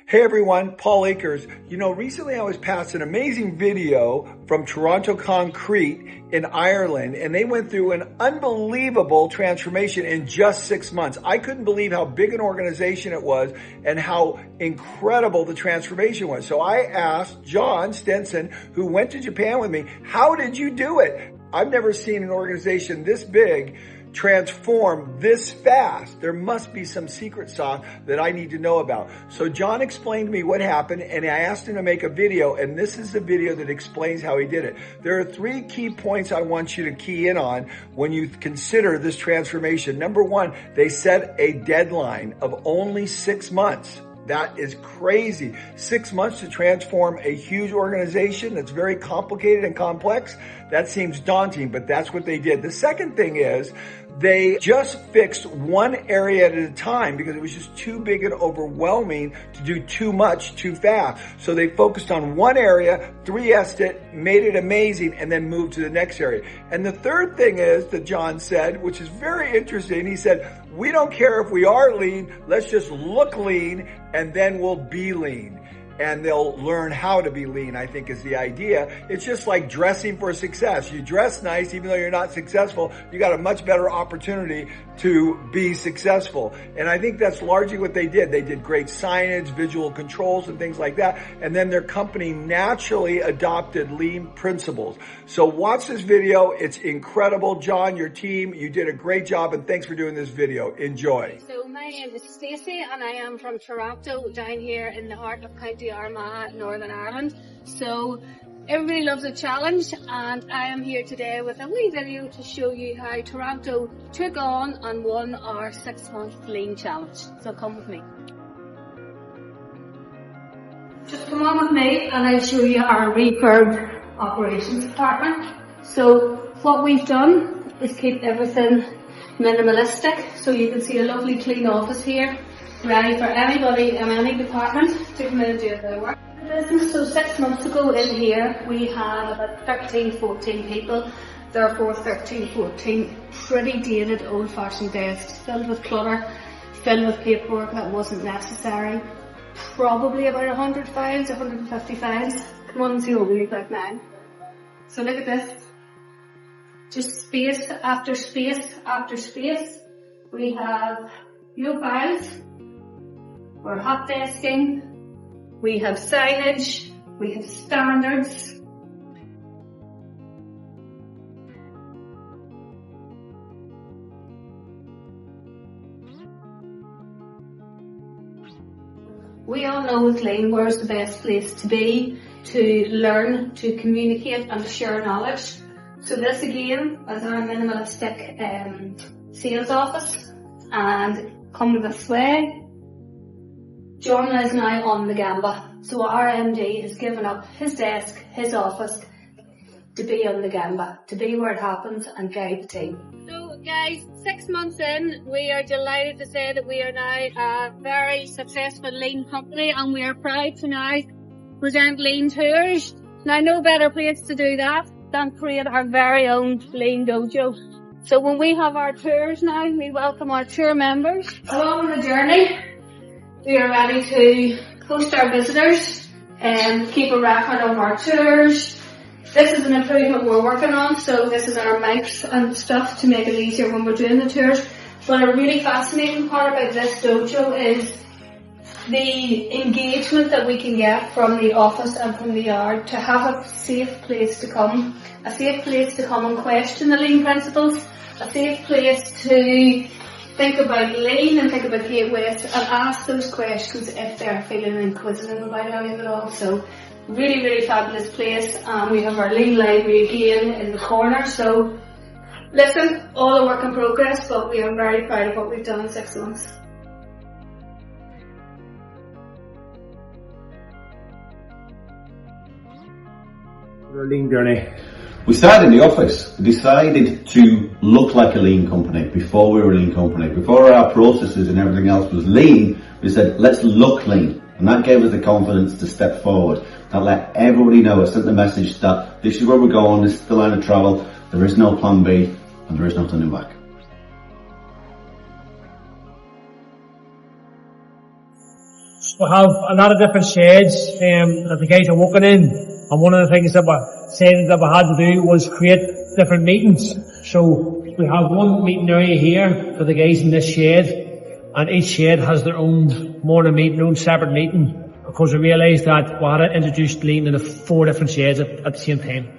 Hey everyone, Paul Akers. Recently I was passed an amazing video from Taronto Concrete in Ireland, and they went through an unbelievable transformation in just 6 months. I couldn't believe how big an organization it was and how incredible the transformation was. So I asked John Stenson, who went to Japan with me, how did you do it? I've never seen an organization this big transform this fast. There must be some secret sauce that I need to know about. So John explained to me what happened, and I asked him to make a video, and this is the video that explains how he did it. There are 3 key points I want you to key in on when you consider this transformation. Number 1, they set a deadline of only 6 months. That is crazy. 6 months to transform a huge organization that's very complicated and complex. That seems daunting, but that's what they did. The second thing is they just fixed one area at a time because it was just too big and overwhelming to do too much too fast. So they focused on one area, 3S'd it, made it amazing, and then moved to the next area. And the third thing is that John said, which is very interesting, he said, we don't care if we are lean, let's just look lean and then we'll be lean. And they'll learn how to be lean, I think is the idea. It's just like dressing for success. You dress nice, even though you're not successful, you got a much better opportunity to be successful. And I think that's largely what they did. They did great signage, visual controls, and things like that. And then their company naturally adopted lean principles. So watch this video. It's incredible. John, your team, you did a great job, and thanks for doing this video. Enjoy. So my name is Stacey, and I am from Taronto, down here in the heart of County Armagh, Northern Ireland. So everybody loves a challenge, and I am here today with a wee video to show you how Taronto took on and won our 6-month lean challenge. So come with me. Just come on with me and I'll show you our refurb operations department. So what we've done is keep everything minimalistic. So you can see a lovely clean office here, ready for anybody in any department to come in and do their work. So 6 months ago in here, we had about 13, 14 people. Therefore 13, 14 pretty dated old-fashioned desks filled with clutter, filled with paperwork that wasn't necessary. Probably about 100 files, 150 files. Come on and see what we look like now. So look at this. Just space after space after space. We have files. We're hot desking. We have signage, we have standards. We all know with lean where's the best place to be, to learn, to communicate and to share knowledge. So this again is our minimalistic sales office, and come this way. John is now on the Gamba, so our MD has given up his desk, his office, to be on the Gamba, to be where it happens and guide the team. So guys, 6 months in, we are delighted to say that we are now a very successful lean company, and we are proud to now present lean tours. Now no better place to do that than create our very own lean dojo. So when we have our tours now, we welcome our tour members along the journey. We are ready to host our visitors and keep a record of our tours. This is an improvement we're working on, so this is our mics and stuff to make it easier when we're doing the tours. But a really fascinating part about this dojo is the engagement that we can get from the office and from the yard to have a safe place to come. A safe place to come and question the lean principles. A safe place to think about lean and think about gateways and ask those questions if they're feeling inquisitive about any of it all. So really, really fabulous place. We have our lean library again in the corner. So listen, all a work in progress, but we are very proud of what we've done in 6 months. Our lean journey. We started in the office. We decided to look like a lean company before we were a lean company. Before our processes and everything else was lean, we said, let's look lean. And that gave us the confidence to step forward. That let everybody know, it sent the message that this is where we're going, this is the line of travel, there is no plan B, and there is no turning back. We have a lot of different sheds that the guys are working in, and one of the things that we said that we had to do was create different meetings. So we have one meeting area here for the guys in this shed, and each shed has their own morning meeting, their own separate meeting, because we realised that we had to introduce lean in the 4 different sheds at the same time.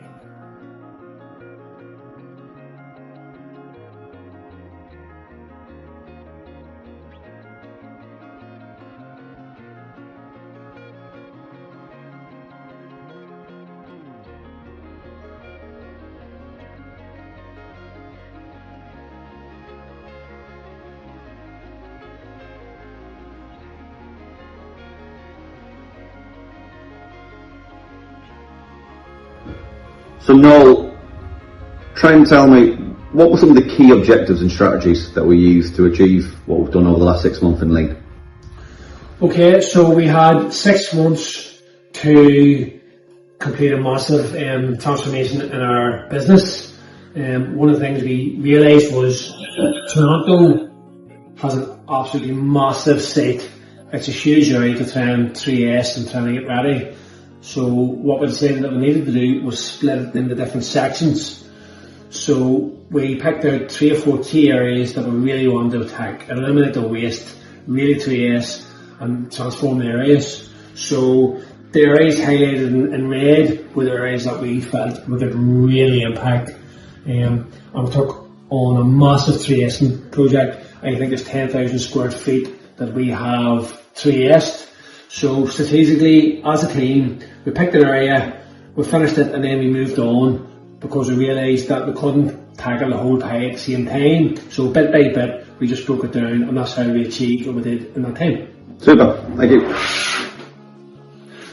So Noel, try and tell me, what were some of the key objectives and strategies that we used to achieve what we've done over the last 6 months in Lean? Okay, so we had 6 months to complete a massive transformation in our business. One of the things we realised was Taronto has an absolutely massive site. It's a huge area to try and 3S and try and get ready. So what we decided that we needed to do was split it into different sections. So we picked out 3 or 4 key areas that we really wanted to attack, eliminate the waste, really 3S and transform the areas. So the areas highlighted in red were the areas that we felt we could really impact. And we took on a massive 3S project. I think it's 10,000 square feet that we have 3S'd. So strategically, as a team, we picked an area, we finished it, and then we moved on because we realised that we couldn't tackle the whole pie at the same time. So bit by bit, we just broke it down, and that's how we achieved what we did in that time. Super, thank you.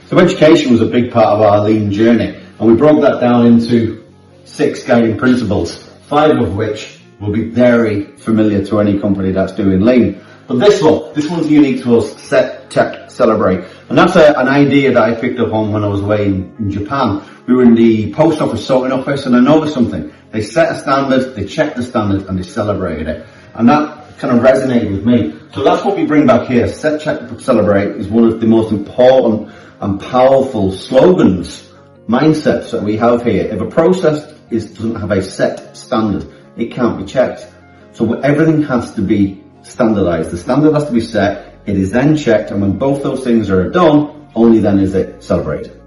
So education was a big part of our Lean journey, and we broke that down into 6 guiding principles, 5 of which will be very familiar to any company that's doing Lean. But this one's unique to us: set, check, celebrate. And that's an idea that I picked up on when I was away in Japan. We were in the post office sorting office, and I noticed something. They set a standard, they checked the standard, and they celebrated it. And that kind of resonated with me. So that's what we bring back here. Set, check, celebrate is one of the most important and powerful slogans, mindsets that we have here. If a process doesn't have a set standard, it can't be checked. So everything has to be standardized. The standard has to be set, it is then checked, and when both those things are done, only then is it celebrated.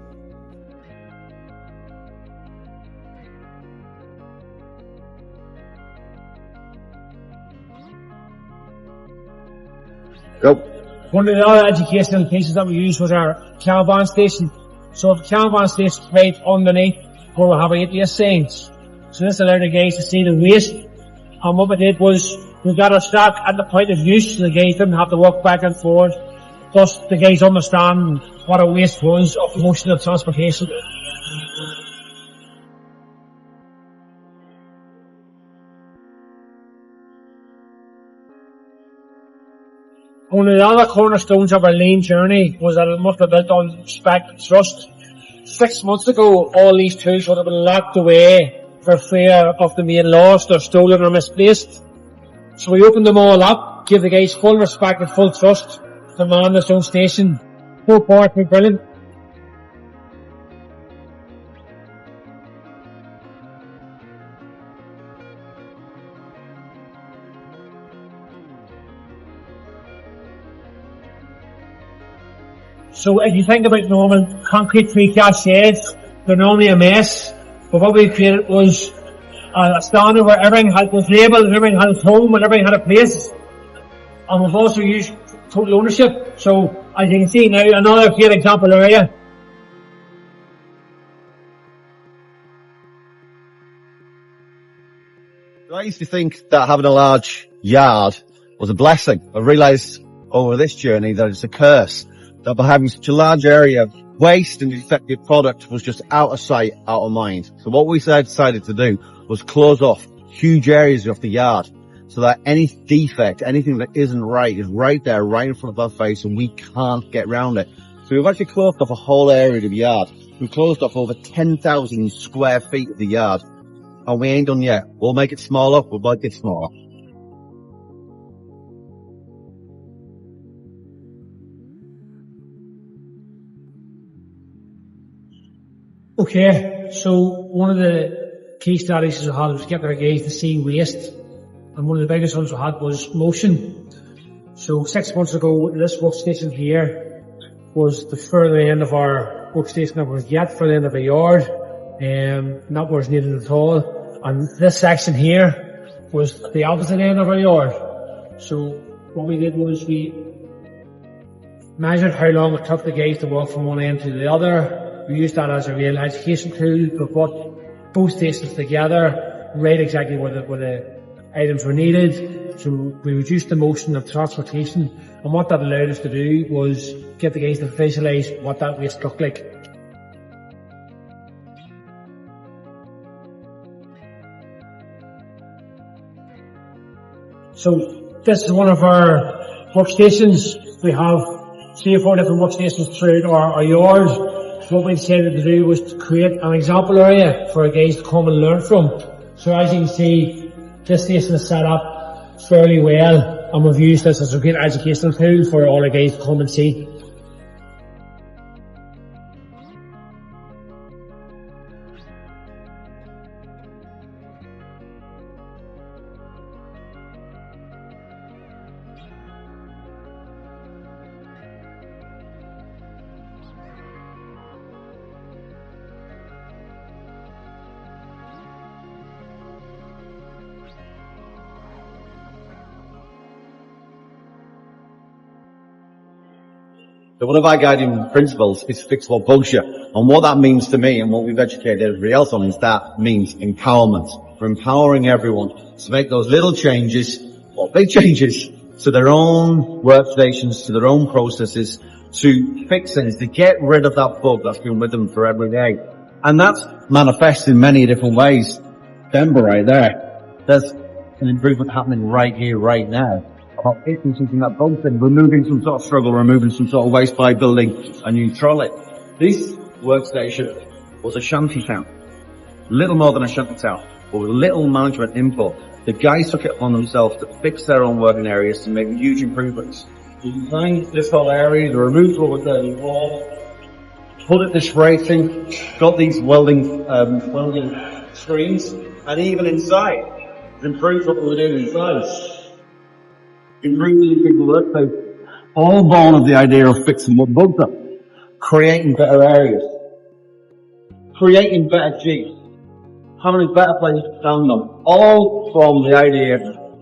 Go. One of the other educational pieces that we used was our Kanban station. So the Kanban station right underneath where we have our 8 signs. So this allowed the guys to see the waste. And what we did was we got our stock at the point of use, so the guys didn't have to walk back and forth. Plus the guys understand what a waste was of motion of transportation. One of the other cornerstones of our Lean journey was that it must be built on respect and trust. 6 months ago, all these tools would have been locked away for fear of them being lost or stolen or misplaced. So we opened them all up, give the guys full respect and full trust to man their own station. So far, it's been brilliant. So if you think about normal concrete precast sheds, they're normally a mess. But what we created was a standard where everything was labelled, and everything had its home, and everything had a place. And we've also used total ownership. So as you can see now, another great example area. I used to think that having a large yard was a blessing. I realised over this journey that it's a curse. That by having such a large area, waste and defective product was just out of sight, out of mind. So what we decided to do was close off huge areas of the yard so that any defect, anything that isn't right is right there, right in front of our face, and we can't get around it. So we've actually closed off a whole area of the yard. We've closed off over 10,000 square feet of the yard. And we ain't done yet. We'll make it smaller, we'll make it smaller. Okay, so one of the key strategies we had was getting our guys to see waste, and one of the biggest ones we had was motion. So 6 months ago, this workstation here was the further end of our workstation that was yet for the end of a yard, not where it's needed at all. And this section here was the opposite end of our yard. So what we did was we measured how long it took the guys to walk from one end to the other. We used that as a real education tool to put both stations together, right exactly where the items were needed. So we reduced the motion of transportation, and what that allowed us to do was get the guys to visualise what that waste looked like. So this is one of our workstations. We have 3 or 4 different workstations throughout our yard. So what we decided to do was to create an example area for our guys to come and learn from. So as you can see, this station is set up fairly well, and we've used this as a great educational tool for all our guys to come and see. So one of our guiding principles is fix what bugs you. And what that means to me and what we've educated everybody else on is that means empowerment. We're empowering everyone to make those little changes, or big changes, to their own workstations, to their own processes, to fix things, to get rid of that bug that's been with them for every day. And that's manifest in many different ways. Gamba right there. There's an improvement happening right here, right now. About fixing something that bugs them, removing some sort of struggle, removing some sort of waste by building a new trolley. This workstation was a shanty town. Little more than a shanty town, but with little management input. The guys took it upon themselves to fix their own working areas to make huge improvements. We designed this whole area, they removed what was there, the wall, put it this rating, got these welding screens, and even inside, improved what we were doing inside. Improving people workplace, all born of the idea of fixing what bugs them, creating better areas, creating better jigs, having a better place to stand on, all from the idea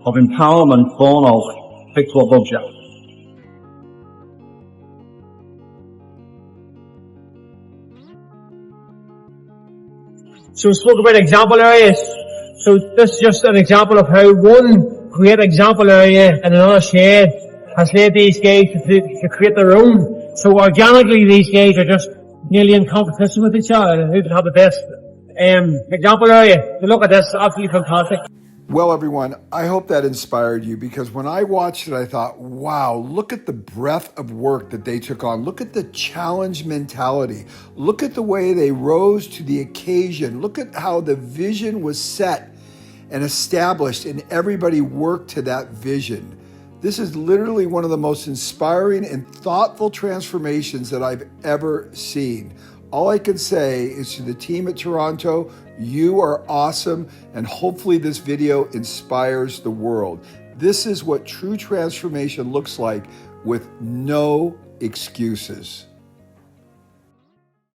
of empowerment born of fix what bugs you. So we spoke about example areas. So this is just an example of how one great example area in another shed has led these guys to create their own. So organically these guys are just nearly in competition with each other, who can have the best example area. So look at this, absolutely fantastic. Well, everyone, I hope that inspired you, because when I watched it, I thought, wow, look at the breadth of work that they took on. Look at the challenge mentality. Look at the way they rose to the occasion. Look at how the vision was set and established, and everybody worked to that vision. This is literally one of the most inspiring and thoughtful transformations that I've ever seen. All I can say is to the team at Taronto, you are awesome, and hopefully this video inspires the world. This is what true transformation looks like, with no excuses.